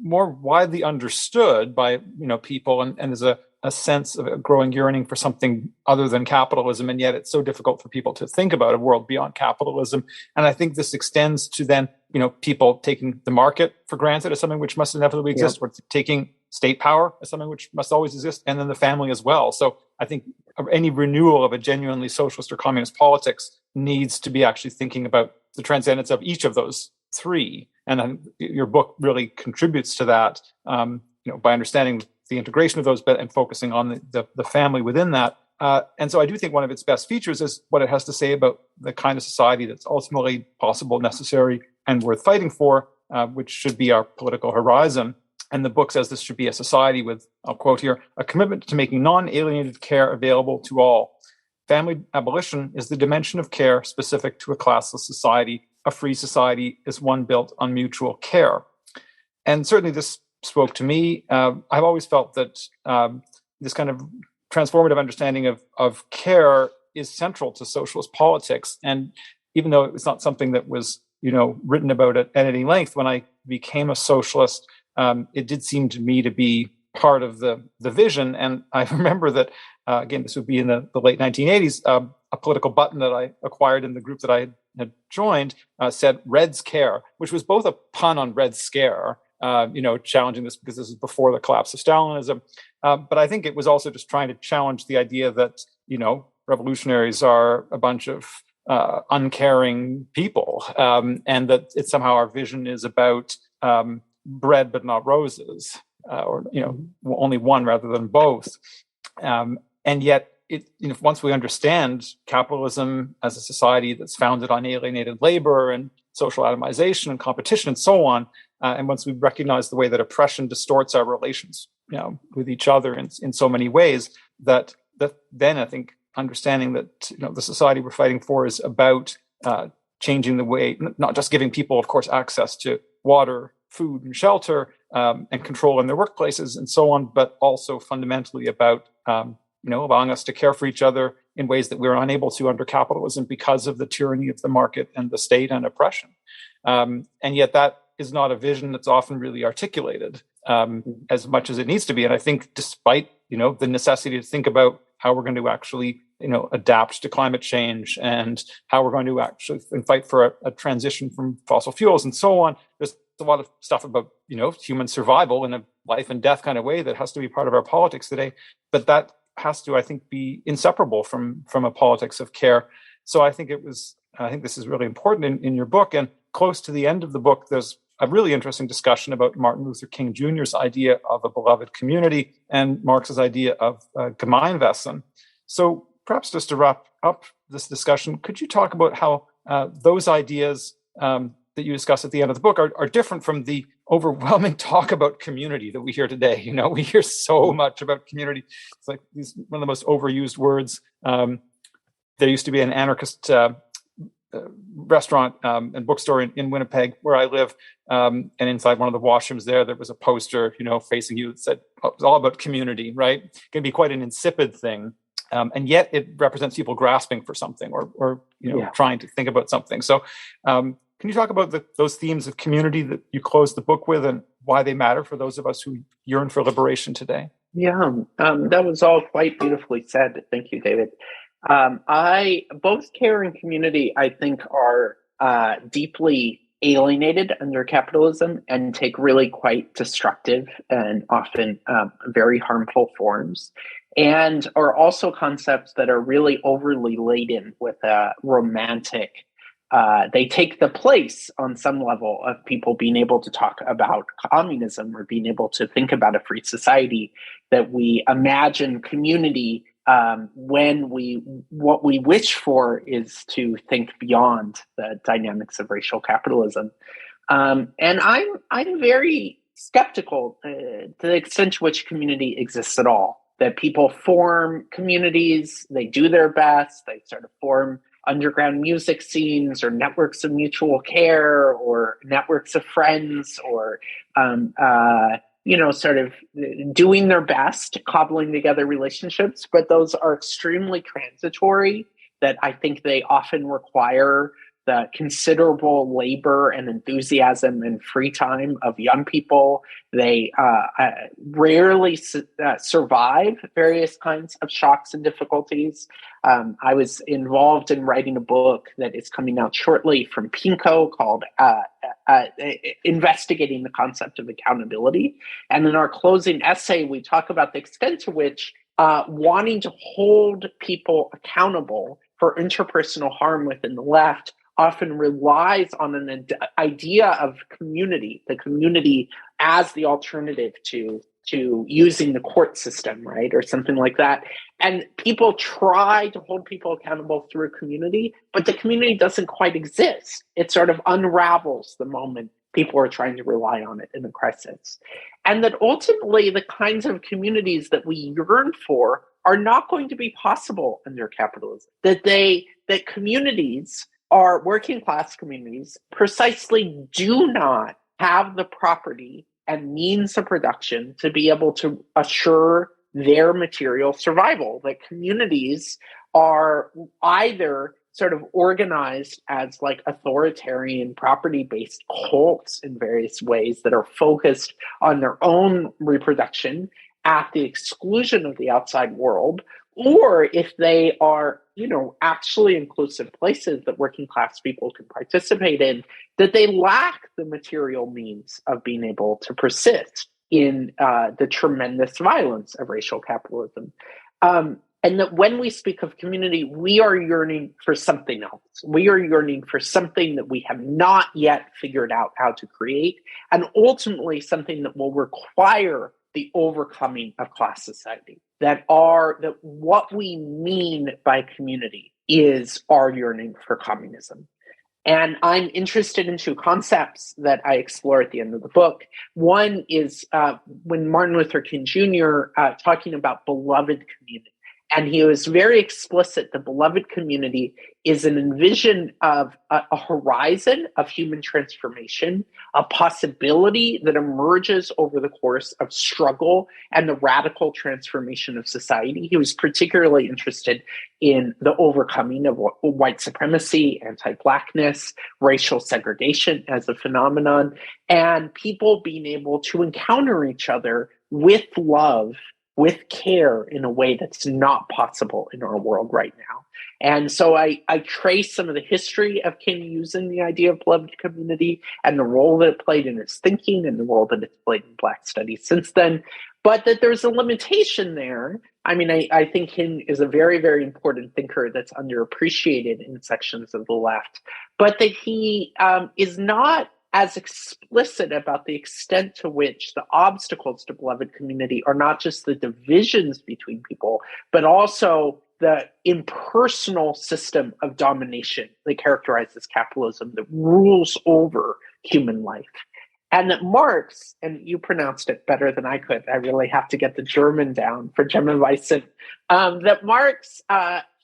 more widely understood by, people, and there's a sense of a growing yearning for something other than capitalism, and yet it's so difficult for people to think about a world beyond capitalism. And I think this extends to then, people taking the market for granted as something which must inevitably exist, or taking state power as something which must always exist, and then the family as well. So I think any renewal of a genuinely socialist or communist politics needs to be actually thinking about the transcendence of each of those three. And your book really contributes to that, by understanding the integration of those, and focusing on the family within that. And so I do think one of its best features is what it has to say about the kind of society that's ultimately possible, necessary, and worth fighting for, which should be our political horizon. And the book says this should be a society with, I'll quote here, a commitment to making non-alienated care available to all. Family abolition is the dimension of care specific to a classless society. A free society is one built on mutual care. And certainly this spoke to me. I've always felt that this kind of transformative understanding of care is central to socialist politics. And even though it's not something that was, written about at any length, when I became a socialist, it did seem to me to be part of the vision. And I remember that, again, this would be in the late 1980s, a political button that I acquired in the group that I had joined said Reds Care, which was both a pun on Red Scare, challenging this because this is before the collapse of Stalinism. But I think it was also just trying to challenge the idea that, revolutionaries are a bunch of uncaring people, and that it's somehow our vision is about bread but not roses, or only one rather than both. And yet, once we understand capitalism as a society that's founded on alienated labor and social atomization and competition and so on, and once we recognize the way that oppression distorts our relations, with each other in so many ways, that then I think understanding that the society we're fighting for is about changing the way, not just giving people, of course, access to water, food, and shelter, and control in their workplaces and so on, but also fundamentally about allowing us to care for each other in ways that we're unable to under capitalism because of the tyranny of the market and the state and oppression. And yet that is not a vision that's often really articulated as much as it needs to be. And I think despite, the necessity to think about how we're going to actually, adapt to climate change and how we're going to actually fight for a transition from fossil fuels and so on, there's a lot of stuff about, human survival in a life and death kind of way that has to be part of our politics today. But that has to, I think, be inseparable from a politics of care. So I think this is really important in your book. And close to the end of the book, there's a really interesting discussion about Martin Luther King Jr.'s idea of a beloved community and Marx's idea of Gemeinwesen. So perhaps just to wrap up this discussion, could you talk about how those ideas that you discuss at the end of the book are different from the overwhelming talk about community that we hear today? We hear so much about community. It's like one of the most overused words. There used to be an anarchist restaurant and bookstore in Winnipeg where I live, and inside one of the washrooms there was a poster, facing you that said, it's all about community, right? It can be quite an insipid thing. And yet it represents people grasping for something or trying to think about something. So can you talk about those themes of community that you closed the book with and why they matter for those of us who yearn for liberation today? Yeah, that was all quite beautifully said. Thank you, David. Both care and community, I think, are deeply alienated under capitalism and take really quite destructive and often very harmful forms, and are also concepts that are really overly laden with a romantic. They take the place on some level of people being able to talk about communism or being able to think about a free society, that we imagine community when what we wish for is to think beyond the dynamics of racial capitalism. And I'm very skeptical to the extent to which community exists at all, that people form communities, they do their best, they sort of form underground music scenes or networks of mutual care or networks of friends or sort of doing their best, cobbling together relationships, but those are extremely transitory, that I think they often require the considerable labor and enthusiasm and free time of young people. They rarely survive various kinds of shocks and difficulties. I was involved in writing a book that is coming out shortly from Pinko called Investigating the Concept of Accountability. And in our closing essay, we talk about the extent to which wanting to hold people accountable for interpersonal harm within the left often relies on an idea of community, the community as the alternative to to using the court system, right? Or something like that. And people try to hold people accountable through a community, but the community doesn't quite exist. It sort of unravels the moment people are trying to rely on it in a crisis. And that ultimately the kinds of communities that we yearn for are not going to be possible under capitalism. That communities are working class communities precisely do not have the property and means of production to be able to assure their material survival. That communities are either sort of organized as like authoritarian property-based cults in various ways that are focused on their own reproduction at the exclusion of the outside world, or if they are, actually inclusive places that working class people can participate in, that they lack the material means of being able to persist in the tremendous violence of racial capitalism. And that when we speak of community, we are yearning for something else. We are yearning for something that we have not yet figured out how to create, and ultimately something that will require the overcoming of class society. That what we mean by community is our yearning for communism. And I'm interested in two concepts that I explore at the end of the book. One is when Martin Luther King Jr. Talking about beloved community. And he was very explicit. The beloved community is an envision of a horizon of human transformation, a possibility that emerges over the course of struggle and the radical transformation of society. He was particularly interested in the overcoming of white supremacy, anti-Blackness, racial segregation as a phenomenon, and people being able to encounter each other with love, with care in a way that's not possible in our world right now. And so I trace some of the history of King using the idea of beloved community and the role that it played in his thinking and the role that it's played in Black studies since then, but that there's a limitation there. I mean, I think King is a very, very important thinker that's underappreciated in sections of the left, but that he is not as explicit about the extent to which the obstacles to beloved community are not just the divisions between people, but also the impersonal system of domination that characterizes capitalism that rules over human life. And that Marx, and you pronounced it better than I could, I really have to get the German down for Gemma Weissen, that Marx,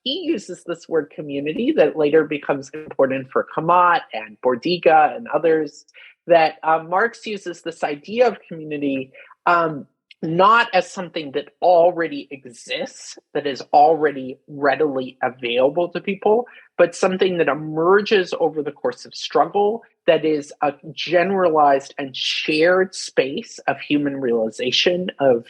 he uses this word community that later becomes important for Kamat and Bordiga and others, that Marx uses this idea of community not as something that already exists, that is already readily available to people, but something that emerges over the course of struggle, that is a generalized and shared space of human realization, of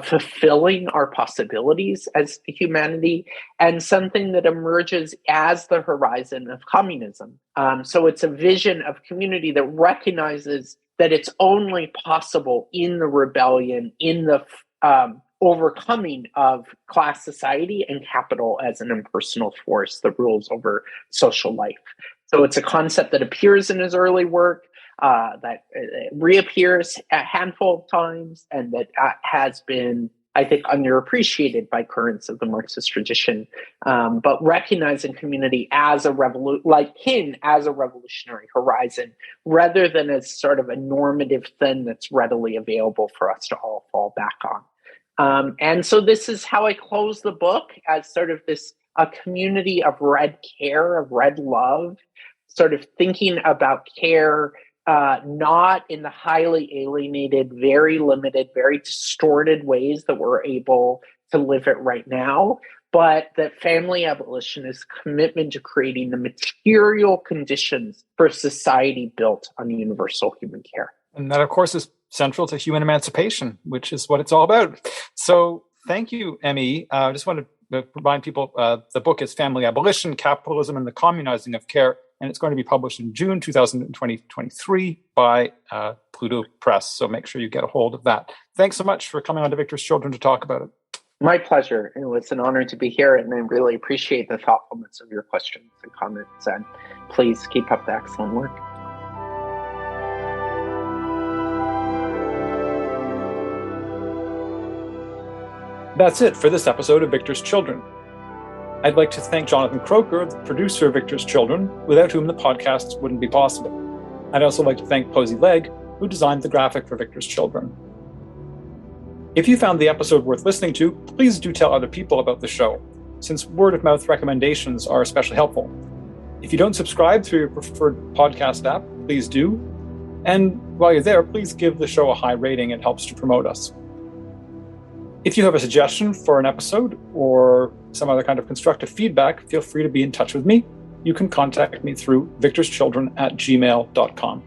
fulfilling our possibilities as humanity, and something that emerges as the horizon of communism. So it's a vision of community that recognizes that it's only possible in the rebellion, in the overcoming of class society and capital as an impersonal force that rules over social life. So it's a concept that appears in his early work, that reappears a handful of times, and that has been, I think, underappreciated by currents of the Marxist tradition. But recognizing community as like King, as a revolutionary horizon, rather than as sort of a normative thing that's readily available for us to all fall back on. And so this is how I close the book, as sort of a community of red care, of red love, sort of thinking about care not in the highly alienated, very limited, very distorted ways that we're able to live it right now, but that family abolition is a commitment to creating the material conditions for a society built on universal human care. And that, of course, is central to human emancipation, which is what it's all about. So thank you, Emmy. I just want to remind people, the book is Family Abolition, Capitalism and the Communizing of Care, and it's going to be published in June 2023 by Pluto Press. So make sure you get a hold of that. Thanks so much for coming on to Victor's Children to talk about it. My pleasure. It was an honor to be here, and I really appreciate the thoughtfulness of your questions and comments. And please keep up the excellent work. That's it for this episode of Victor's Children. I'd like to thank Jonathan Croker, the producer of Victor's Children, without whom the podcast wouldn't be possible. I'd also like to thank Posey Legg, who designed the graphic for Victor's Children. If you found the episode worth listening to, please do tell other people about the show, since word-of-mouth recommendations are especially helpful. If you don't subscribe through your preferred podcast app, please do. And while you're there, please give the show a high rating. It helps to promote us. If you have a suggestion for an episode or some other kind of constructive feedback, feel free to be in touch with me. You can contact me through victorschildren@gmail.com.